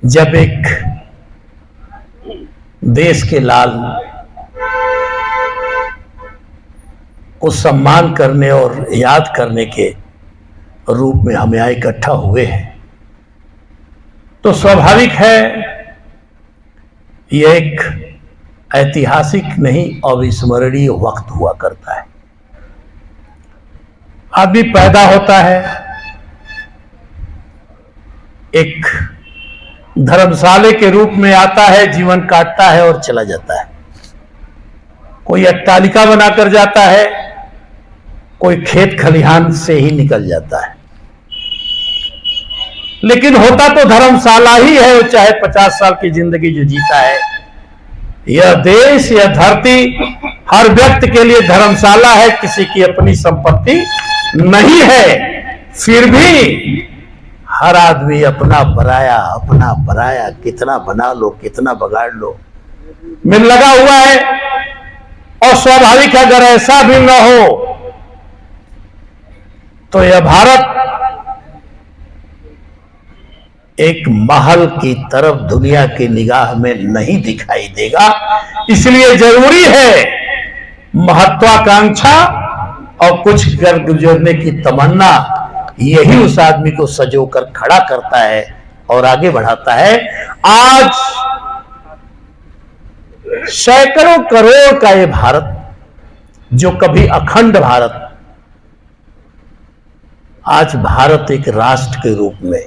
जब एक देश के लाल को सम्मान करने और याद करने के रूप में हम यहाँ इकट्ठा हुए हैं, तो स्वाभाविक है यह एक ऐतिहासिक नहीं अविस्मरणीय वक्त हुआ करता है। आदमी पैदा होता है, एक धर्मशाले के रूप में आता है, जीवन काटता है और चला जाता है। कोई अट्टालिका बनाकर जाता है, कोई खेत खलिहान से ही निकल जाता है, लेकिन होता तो धर्मशाला ही है। चाहे 50 साल की जिंदगी जो जीता है, यह देश, यह धरती हर व्यक्ति के लिए धर्मशाला है, किसी की अपनी संपत्ति नहीं है। फिर भी हर आदमी अपना पराया कितना बना लो, कितना बगाड़ लो में लगा हुआ है। और स्वाभाविक है, अगर ऐसा भी न हो तो यह भारत एक महल की तरफ दुनिया की निगाह में नहीं दिखाई देगा। इसलिए जरूरी है महत्वाकांक्षा और कुछ कर गुजरने की तमन्ना, यही उस आदमी को सजोकर खड़ा करता है और आगे बढ़ाता है। आज सैकड़ों करोड़ का ये भारत, जो कभी अखंड भारत, आज भारत एक राष्ट्र के रूप में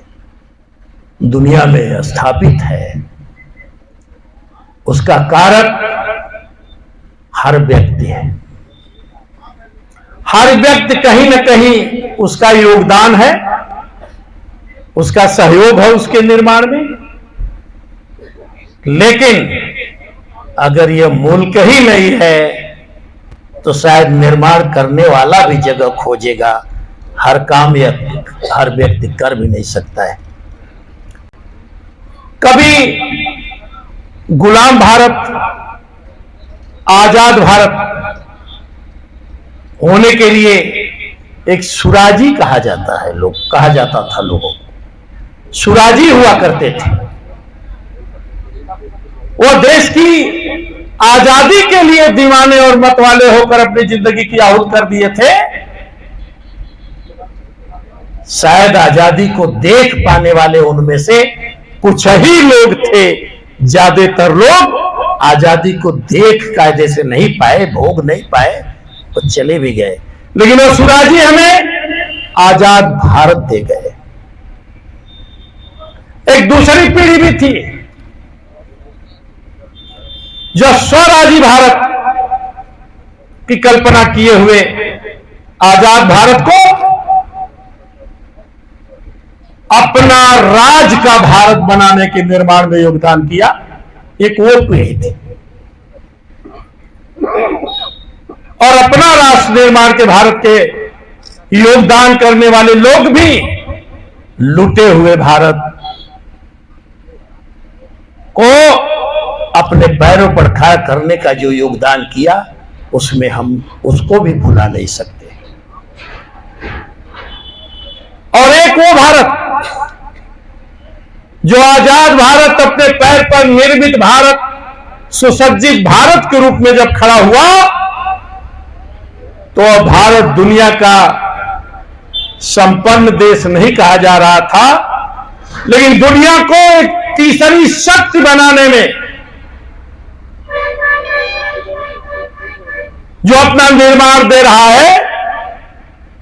दुनिया में स्थापित है। उसका कारक हर व्यक्ति है। हर व्यक्ति कहीं न कहीं उसका योगदान है, उसका सहयोग है उसके निर्माण में। लेकिन अगर यह मुल्क ही नहीं है तो शायद निर्माण करने वाला भी जगह खोजेगा। हर काम यह हर व्यक्ति कर भी नहीं सकता है। कभी गुलाम भारत, आजाद भारत होने के लिए एक सुराजी कहा जाता है, कहा जाता था लोगों को। सुराजी हुआ करते थे, वो देश की आजादी के लिए दीवाने और मतवाले होकर अपनी जिंदगी की आहुति कर दिए थे। शायद आजादी को देख पाने वाले उनमें से कुछ ही लोग थे। ज्यादातर लोग आजादी को देख कायदे से नहीं पाए, भोग नहीं पाए, तो चले भी गए। लेकिन वो सुराजी हमें आजाद भारत दे गए। एक दूसरी पीढ़ी भी थी जो स्वराजी भारत की कल्पना किए हुए आजाद भारत को अपना राज का भारत बनाने के निर्माण में योगदान किया। एक वो पीढ़ी थी। और अपना राष्ट्र निर्माण के भारत के योगदान करने वाले लोग भी लूटे हुए भारत को अपने पैरों पर खड़ा करने का जो योगदान किया, उसमें हम उसको भी भुला नहीं सकते। और एक वो भारत जो आजाद भारत, अपने पैर पर निर्मित भारत, सुसज्जित भारत के रूप में जब खड़ा हुआ, तो भारत दुनिया का संपन्न देश नहीं कहा जा रहा था, लेकिन दुनिया को एक तीसरी शक्ति बनाने में जो अपना निर्माण दे रहा है,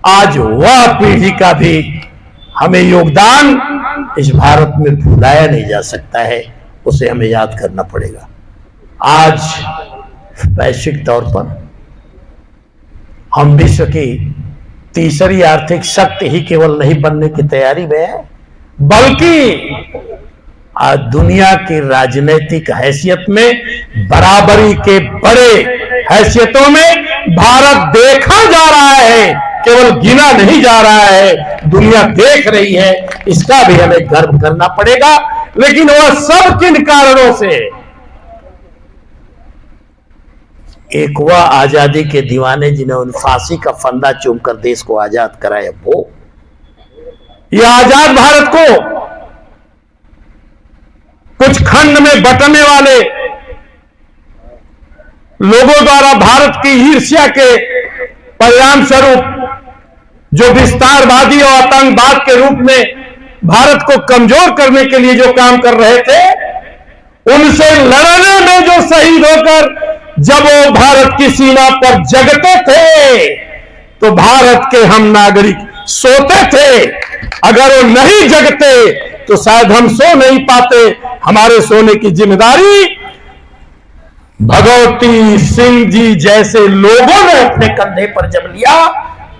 आज वह पीढ़ी का भी हमें योगदान इस भारत में भुलाया नहीं जा सकता है। उसे हमें याद करना पड़ेगा। आज वैश्विक तौर पर हम विश्व की तीसरी आर्थिक शक्ति ही केवल नहीं बनने की तैयारी में है, बल्कि आज दुनिया की राजनीतिक हैसियत में बराबरी के बड़े हैसियतों में भारत देखा जा रहा है, केवल गिना नहीं जा रहा है। दुनिया देख रही है, इसका भी हमें गर्व करना पड़ेगा। लेकिन वह सब किन कारणों से? एक वह आजादी के दीवाने जिन्होंने फांसी का फंदा चूमकर देश को आजाद कराया, वो यह आजाद भारत को कुछ खंड में बंटने वाले लोगों द्वारा भारत की ईर्ष्या के परिणाम स्वरूप जो विस्तारवादी और आतंकवाद के रूप में भारत को कमजोर करने के लिए जो काम कर रहे थे, उनसे लड़ने में जो शहीद होकर जब वो भारत की सीमा पर जगते थे तो भारत के हम नागरिक सोते थे। अगर वो नहीं जगते तो शायद हम सो नहीं पाते। हमारे सोने की जिम्मेदारी भगवती सिंह जी जैसे लोगों ने अपने कंधे पर जब लिया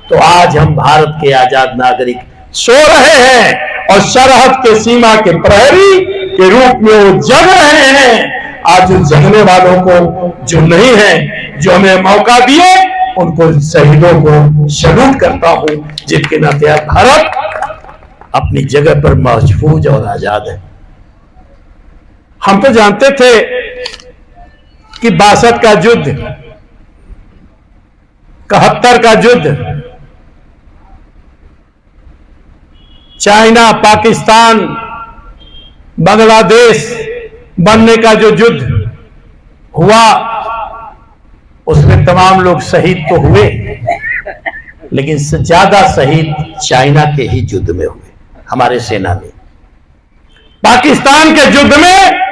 तो आज हम भारत के आजाद नागरिक सो रहे हैं और सरहद के सीमा के प्रहरी के रूप में वो जग रहे हैं। आज उन जगने वालों को जो नहीं है, जो हमें मौका दिए, उनको शहीदों को सैल्यूट करता हूं, जिनके नाते भारत अपनी जगह पर महफूज और आजाद है। हम तो जानते थे कि 62 का युद्ध, 71 का युद्ध, चाइना, पाकिस्तान, बांग्लादेश बनने का जो युद्ध हुआ, उसमें तमाम लोग शहीद तो हुए, लेकिन ज्यादा शहीद चाइना के ही युद्ध में हुए। हमारे सेना में पाकिस्तान के युद्ध में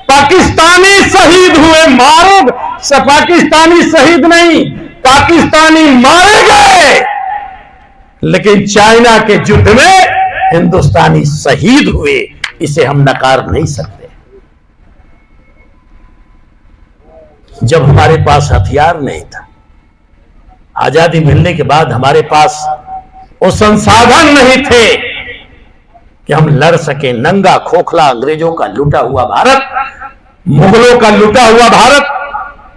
पाकिस्तानी शहीद हुए, मारो पाकिस्तानी शहीद नहीं, पाकिस्तानी मारे गए, लेकिन चाइना के युद्ध में हिंदुस्तानी शहीद हुए। इसे हम नकार नहीं सकते। जब हमारे पास हथियार नहीं था, आजादी मिलने के बाद हमारे पास वो संसाधन नहीं थे कि हम लड़ सके। नंगा खोखला अंग्रेजों का लूटा हुआ भारत, मुगलों का लूटा हुआ भारत,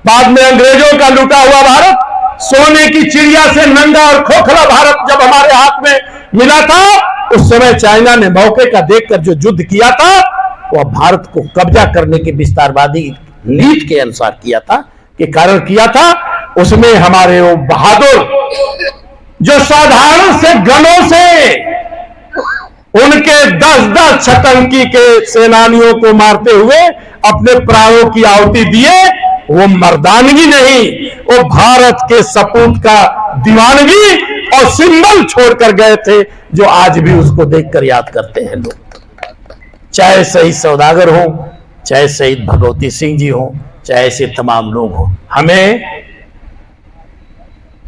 बाद में अंग्रेजों का लूटा हुआ भारत, सोने की चिड़िया से नंगा और खोखला भारत जब हमारे हाथ में मिला था, उस समय चाइना ने मौके का देखकर जो युद्ध किया था वह भारत को कब्जा करने के विस्तारवादी नीति के अनुसार किया था, के कारण किया था। उसमें हमारे वो बहादुर जो साधारण से गनों से उनके 10-10 छतंकी के सेनानियों को मारते हुए अपने प्राणों की आहुति दिए, वो मर्दानगी नहीं, वो भारत के सपूत का दीवानगी और सिंबल छोड़कर गए थे, जो आज भी उसको देखकर याद करते हैं लोग। चाहे शहीद सौदागर हो, चाहे शहीद भगवती सिंह जी हो, चाहे ऐसे तमाम लोग हो, हमें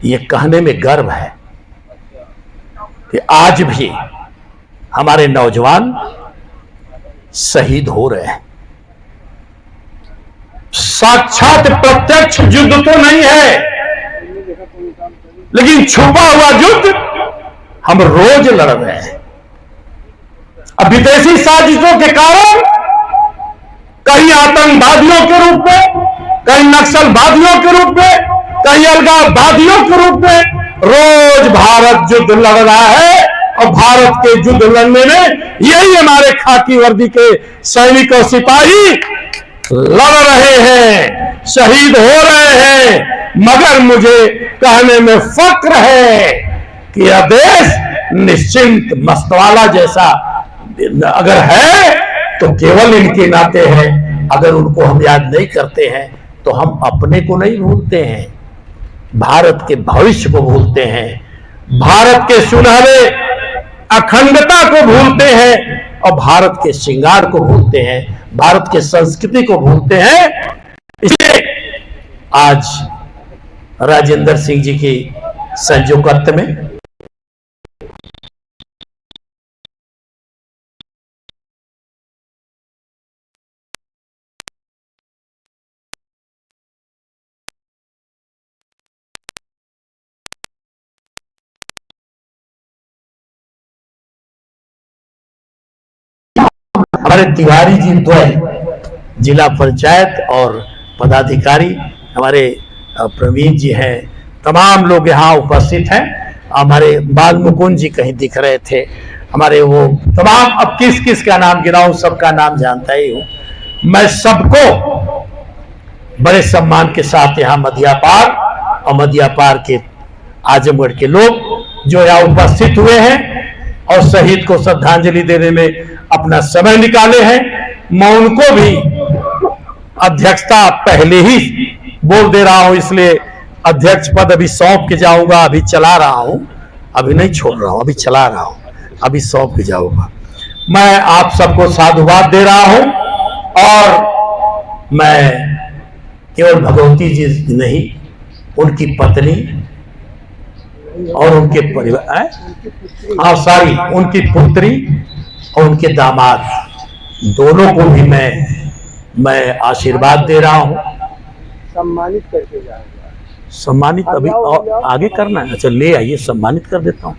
ये कहने में गर्व है कि आज भी हमारे नौजवान शहीद हो रहे हैं। साक्षात प्रत्यक्ष युद्ध तो नहीं है, लेकिन छुपा हुआ युद्ध हम रोज लड़ रहे हैं। अब विदेशी साजिशों के कारण कहीं आतंकवादियों के रूप में, कहीं नक्सलवादियों के रूप में, कहीं अलगाववादियों के रूप में रोज भारत युद्ध लड़ रहा है। और भारत के युद्ध लड़ने में यही हमारे खाकी वर्दी के सैनिक और सिपाही लड़ रहे हैं, शहीद हो रहे हैं। मगर मुझे कहने में फक्र है कि यह देश निश्चिंत मस्तवाला जैसा अगर है तो केवल इनके नाते है। अगर उनको हम याद नहीं करते हैं तो हम अपने को नहीं भूलते हैं, भारत के भविष्य को भूलते हैं, भारत के सुनहरे अखंडता को भूलते हैं और भारत के श्रृंगार को भूलते हैं, भारत के संस्कृति को भूलते हैं। इसलिए आज राजेंद्र सिंह जी की संयोजकत्व में हमारे तिवारी जी द्वय जिला पंचायत और पदाधिकारी, हमारे प्रवीण जी हैं, तमाम लोग यहाँ उपस्थित हैं। हमारे बाल मुकुंद जी कहीं दिख रहे थे, हमारे वो तमाम, अब किस किस का नाम गिनाऊं, सबका नाम जानता ही हूं मैं। सबको बड़े सम्मान के साथ यहाँ मध्यापार और मध्यापार के आजमगढ़ के लोग जो यहाँ उपस्थित हुए हैं और शहीद को श्रद्धांजलि देने में अपना समय निकाले हैं, मैं उनको भी अध्यक्षता पहले ही बोल दे रहा हूं, इसलिए अध्यक्ष पद अभी सौंप के जाऊंगा। अभी चला रहा हूं, अभी नहीं छोड़ रहा हूं, अभी चला रहा हूं, अभी सौंप के जाऊंगा। मैं आप सबको साधुवाद दे रहा हूं और मैं केवल भगवती जी नहीं, उनकी पत्नी और उनके परिवार, हाँ सारी उनकी पुत्री और उनके दामाद दोनों को भी मैं आशीर्वाद दे रहा हूं। सम्मानित करके जाऊंगा। सम्मानित अभी और आगे करना है? अच्छा ले आइए, सम्मानित कर देता हूं।